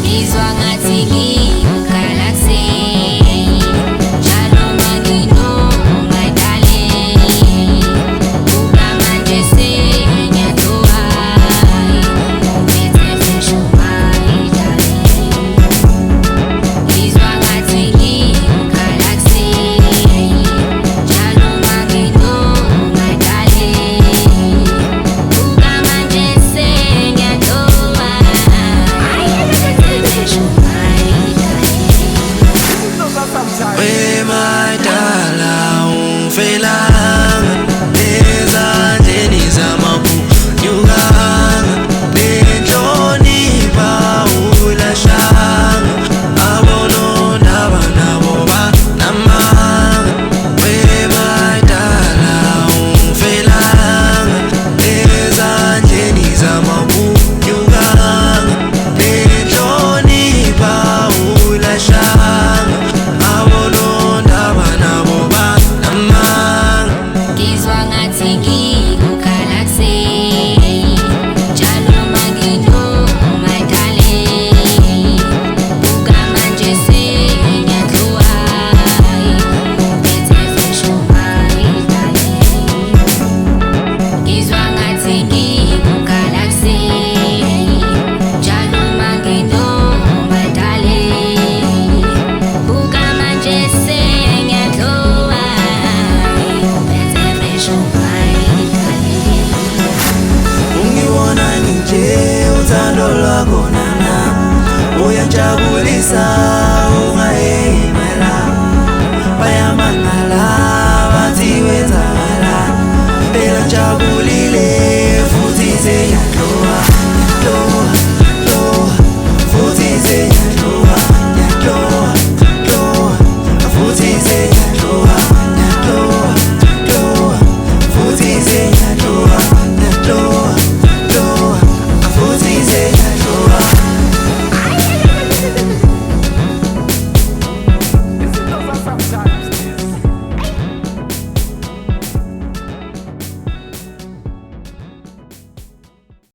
ngizwa ngathi ngigalaxy njalo manginoma darling buka manje sengiyatoa uphethe fesho my darling ngizwa ngathi ngigalaxy njalo manginoma darling buka manje sengiyatoa uphethe fesho my darling. We my dala umfelanga ezandleni zamakunyukanga benhlonipha ulahlanga abonondaba nabo banamanga. We my dala umfelanga ezandleni zamakunyukanga benhlonipha ulahlanga abonondaba nabo banamanga. Ngizwa ngathi ngigalaxy njalo manginoma darling buka manje sengiyatoa uphethe fesho my darling ngizwa ngathi ngigalaxy njalo manginoma darling buka manje sengiyatoa uphethe fesho my darling. Ungiwona nje uthando lwakho nana uyajabulisa.